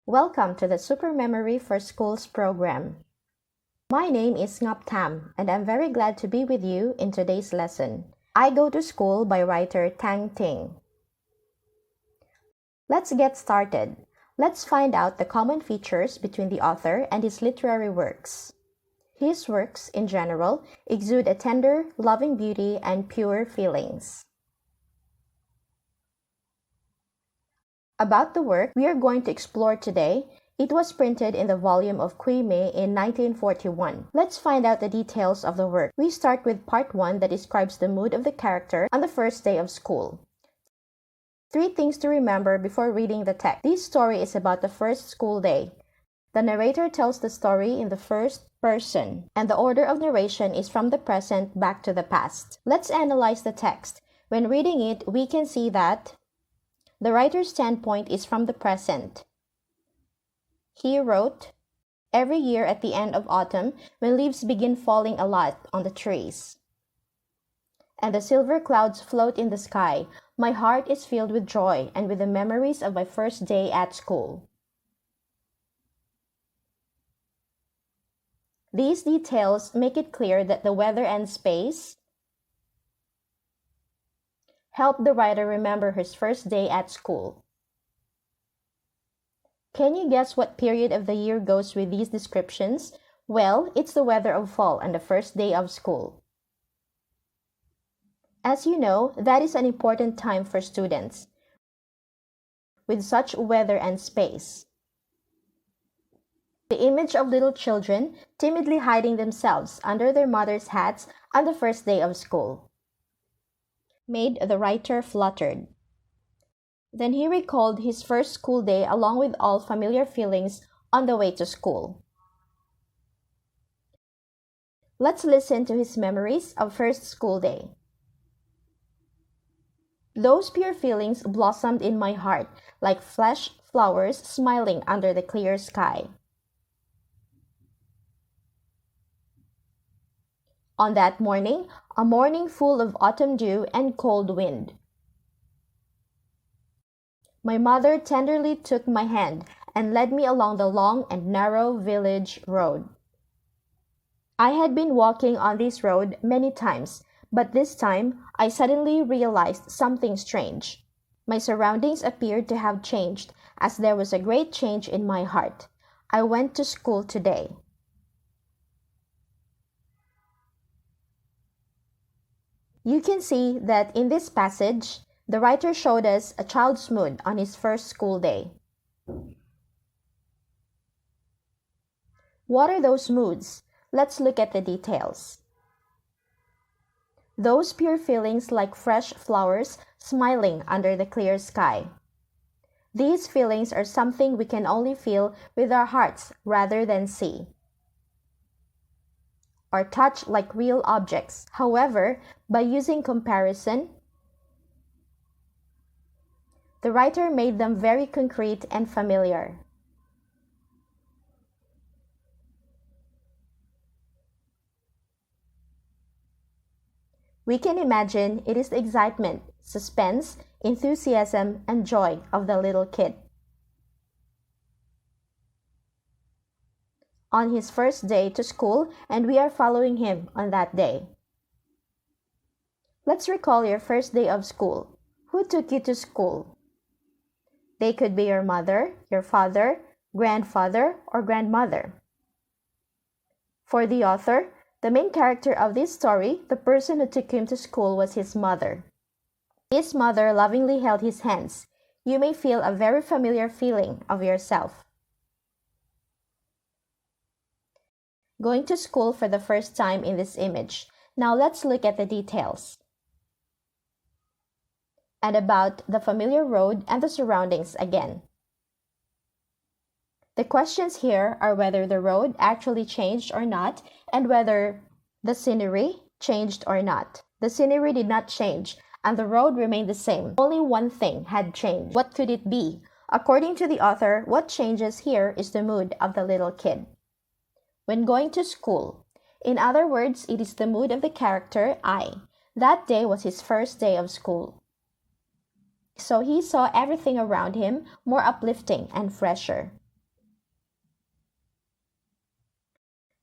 Welcome to the Super Memory for Schools program. My name is Ngap Tam, and I'm very glad to be with you in today's lesson. I Go to School by writer Tang Ting. Let's get started. Let's find out the common features between the author and his literary works. His works, in general, exude a tender, loving beauty and pure feelings. About the work we are going to explore today, it was printed in the volume of Kui Mei in 1941. Let's find out the details of the work. We start with part 1 that describes the mood of the character on the first day of school. 3 things to remember before reading the text. This story is about the first school day. The narrator tells the story in the first person, and the order of narration is from the present back to the past. Let's analyze the text. When reading it, we can see that the writer's standpoint is from the present. He wrote, "Every year at the end of autumn, when leaves begin falling a lot on the trees, and the silver clouds float in the sky, my heart is filled with joy and with the memories of my first day at school." These details make it clear that the weather and space help the writer remember his first day at school. Can you guess what period of the year goes with these descriptions? Well, it's the weather of fall on the first day of school. As you know, that is an important time for students with such weather and space. The image of little children timidly hiding themselves under their mother's hats on the first day of school made the writer fluttered. Then he recalled his first school day along with all familiar feelings on the way to school. Let's listen to his memories of first school day. "Those pure feelings blossomed in my heart like fresh flowers smiling under the clear sky. On that morning, a morning full of autumn dew and cold wind, my mother tenderly took my hand and led me along the long and narrow village road. I had been walking on this road many times, but this time I suddenly realized something strange. My surroundings appeared to have changed, as there was a great change in my heart. I went to school today." You can see that in this passage, the writer showed us a child's mood on his first school day. What are those moods? Let's look at the details. Those pure feelings like fresh flowers smiling under the clear sky. These feelings are something we can only feel with our hearts rather than see or touch like real objects. However, by using comparison, the writer made them very concrete and familiar. We can imagine it is the excitement, suspense, enthusiasm, and joy of the little kid on his first day to school, and we are following him on that day. Let's recall your first day of school. Who took you to school? They could be your mother, your father, grandfather, or grandmother. For the author, the main character of this story, the person who took him to school, was his mother. His mother lovingly held his hands. You may feel a very familiar feeling of yourself going to school for the first time in this image. Now let's look at the details and about the familiar road and the surroundings again. The questions here are whether the road actually changed or not, and whether the scenery changed or not. The scenery did not change, and the road remained the same. Only one thing had changed. What could it be? According to the author, what changes here is the mood of the little kid when going to school. In other words, it is the mood of the character I. That day was his first day of school, so he saw everything around him more uplifting and fresher.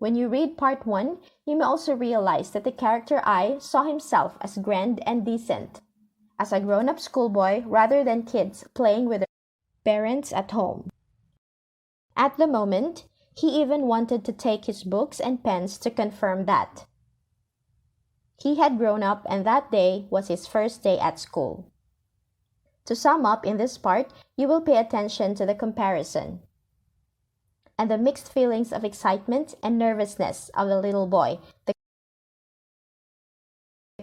When you read part 1, you may also realize that the character I saw himself as grand and decent, as a grown-up schoolboy rather than kids playing with their parents at home. At the moment, he even wanted to take his books and pens to confirm that he had grown up and that day was his first day at school. To sum up in this part, you will pay attention to the comparison and the mixed feelings of excitement and nervousness of the little boy, the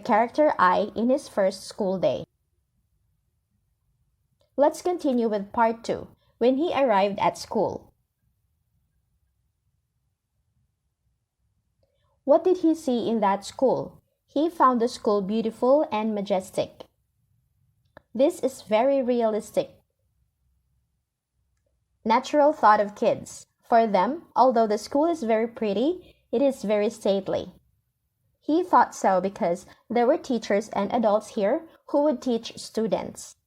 character I in his first school day. Let's continue with part 2, when he arrived at school. What did he see in that school? He found the school beautiful and majestic. This is very realistic, natural thought of kids. For them, although the school is very pretty, it is very stately. He thought so because there were teachers and adults here who would teach students.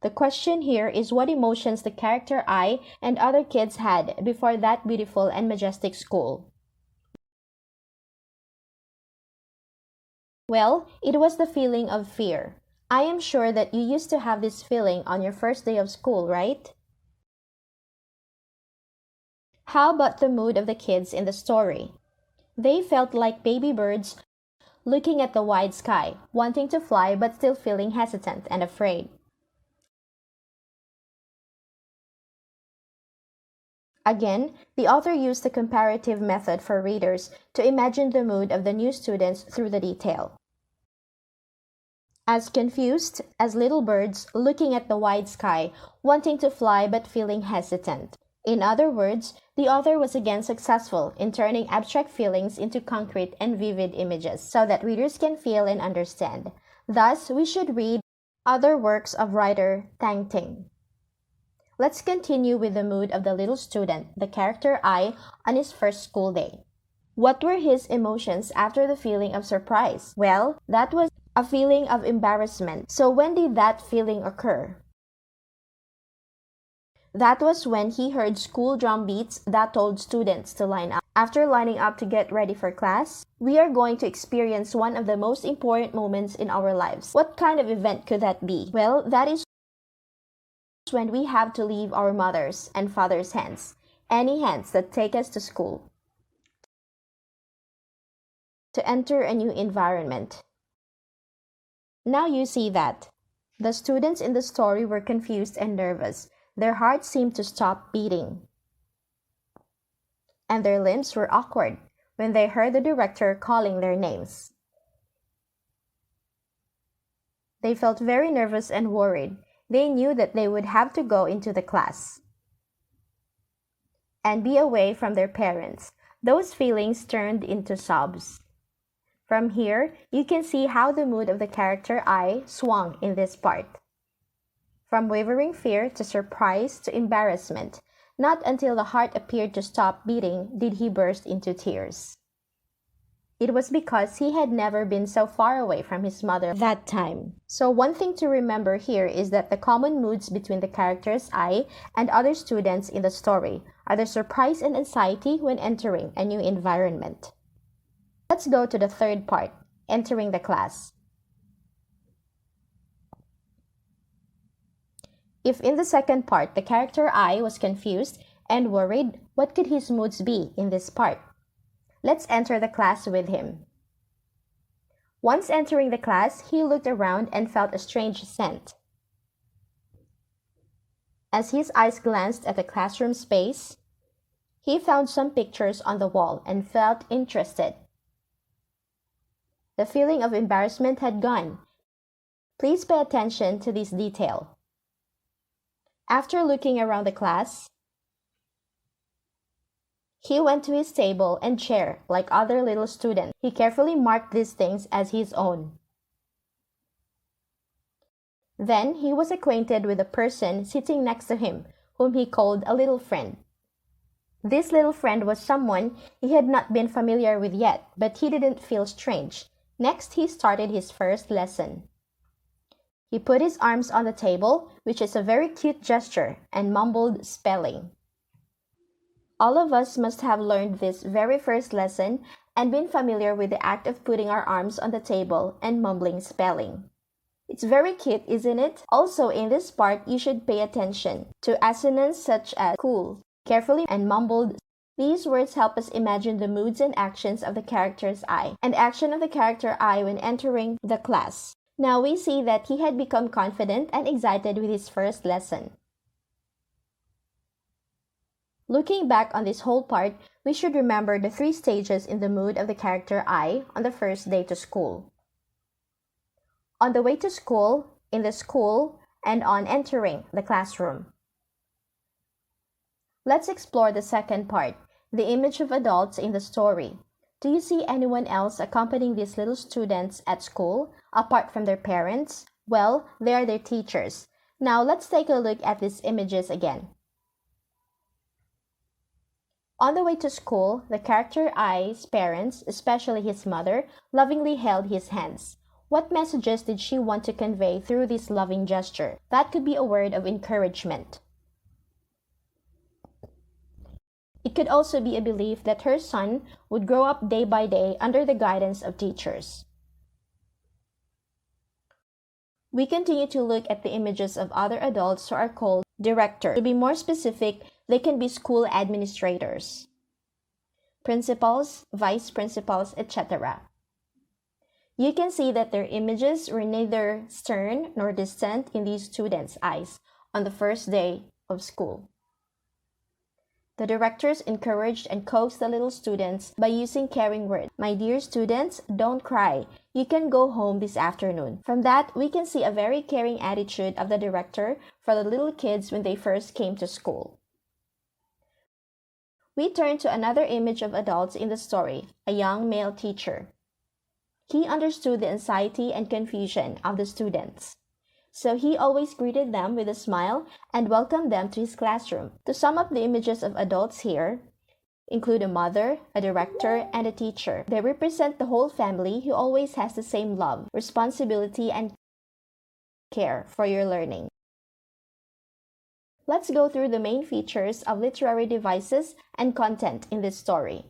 The question here is what emotions the character I and other kids had before that beautiful and majestic school. Well, it was the feeling of fear. I am sure that you used to have this feeling on your first day of school, right? How about the mood of the kids in the story? They felt like baby birds looking at the wide sky, wanting to fly but still feeling hesitant and afraid. Again, the author used the comparative method for readers to imagine the mood of the new students through the detail. As confused as little birds looking at the wide sky, wanting to fly but feeling hesitant. In other words, the author was again successful in turning abstract feelings into concrete and vivid images so that readers can feel and understand. Thus, we should read other works of writer Tang Ting. Let's continue with the mood of the little student, the character I, on his first school day. What were his emotions after the feeling of surprise? Well, that was a feeling of embarrassment. So when did that feeling occur? That was when he heard school drum beats that told students to line up. After lining up to get ready for class, we are going to experience one of the most important moments in our lives. What kind of event could that be? Well, that is when we have to leave our mother's and father's hands, any hands that take us to school, to enter a new environment. Now you see that the students in the story were confused and nervous. Their hearts seemed to stop beating, and their limbs were awkward when they heard the director calling their names. They felt very nervous and worried. They knew that they would have to go into the class and be away from their parents. Those feelings turned into sobs. From here, you can see how the mood of the character I swung in this part. From wavering fear to surprise to embarrassment, not until the heart appeared to stop beating did he burst into tears. It was because he had never been so far away from his mother that time. So one thing to remember here is that the common moods between the characters I and other students in the story are the surprise and anxiety when entering a new environment. Let's go to the third part, entering the class. If in the second part the character I was confused and worried, what could his moods be in this part? Let's enter the class with him. Once entering the class, he looked around and felt a strange scent. As his eyes glanced at the classroom space, he found some pictures on the wall and felt interested. The feeling of embarrassment had gone. Please pay attention to this detail. After looking around the class, he went to his table and chair like other little students. He carefully marked these things as his own. Then he was acquainted with a person sitting next to him, whom he called a little friend. This little friend was someone he had not been familiar with yet, but he didn't feel strange. Next, he started his first lesson. He put his arms on the table, which is a very cute gesture, and mumbled spelling. All of us must have learned this very first lesson and been familiar with the act of putting our arms on the table and mumbling spelling. It's very cute, isn't it? Also, in this part, you should pay attention to assonance such as cool, carefully and mumbled. These words help us imagine the moods and actions of the character's I, and action of the character I when entering the class. Now we see that he had become confident and excited with his first lesson. Looking back on this whole part, we should remember the 3 stages in the mood of the character I on the first day to school. On the way to school, in the school, and on entering the classroom. Let's explore the second part, the image of adults in the story. Do you see anyone else accompanying these little students at school, apart from their parents? Well, they are their teachers. Now let's take a look at these images again. On the way to school, the character I's parents, especially his mother, lovingly held his hands. What messages did she want to convey through this loving gesture? That could be a word of encouragement. It could also be a belief that her son would grow up day by day under the guidance of teachers. We continue to look at the images of other adults who are called directors. To be more specific, they can be school administrators, principals, vice principals, etc. You can see that their images were neither stern nor distant in these students' eyes on the first day of school. The directors encouraged and coaxed the little students by using caring words. My dear students, don't cry. You can go home this afternoon. From that, we can see a very caring attitude of the director for the little kids when they first came to school. We turn to another image of adults in the story, a young male teacher. He understood the anxiety and confusion of the students. So he always greeted them with a smile and welcomed them to his classroom. To sum up the images of adults here, include a mother, a director, and a teacher. They represent the whole family who always has the same love, responsibility, and care for your learning. Let's go through the main features of literary devices and content in this story.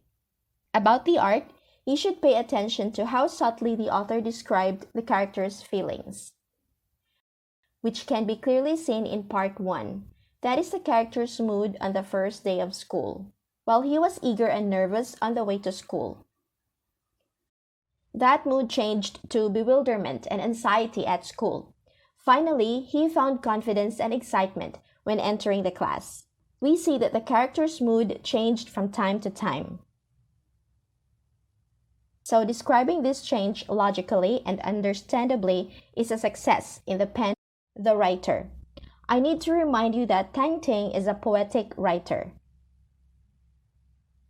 About the art, you should pay attention to how subtly the author described the character's feelings, which can be clearly seen in part 1. That is the character's mood on the first day of school, while he was eager and nervous on the way to school. That mood changed to bewilderment and anxiety at school. Finally, he found confidence and excitement when entering the class. We see that the character's mood changed from time to time. So describing this change logically and understandably is a success in the pen of the writer. I need to remind you that Tang Ting is a poetic writer.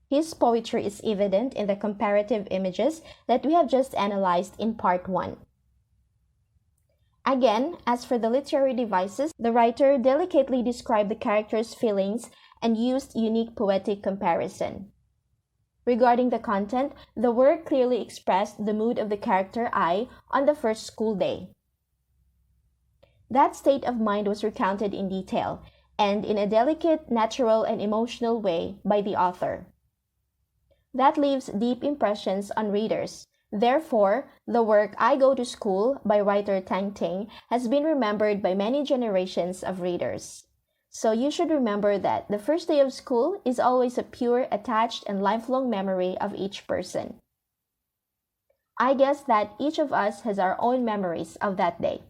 His poetry is evident in the comparative images that we have just analyzed in part 1. Again, as for the literary devices, the writer delicately described the character's feelings and used unique poetic comparison. Regarding the content, the work clearly expressed the mood of the character I on the first school day. That state of mind was recounted in detail, and in a delicate, natural, and emotional way by the author. That leaves deep impressions on readers. Therefore, the work I Go to School by writer Tang Ting has been remembered by many generations of readers. So you should remember that the first day of school is always a pure, attached, and lifelong memory of each person. I guess that each of us has our own memories of that day.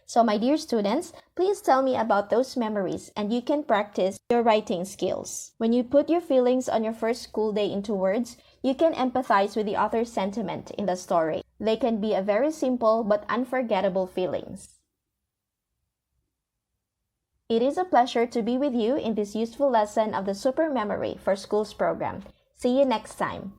So my dear students, please tell me about those memories and you can practice your writing skills. When you put your feelings on your first school day into words, you can empathize with the author's sentiment in the story. They can be a very simple but unforgettable feelings. It is a pleasure to be with you in this useful lesson of the Super Memory for Schools program. See you next time.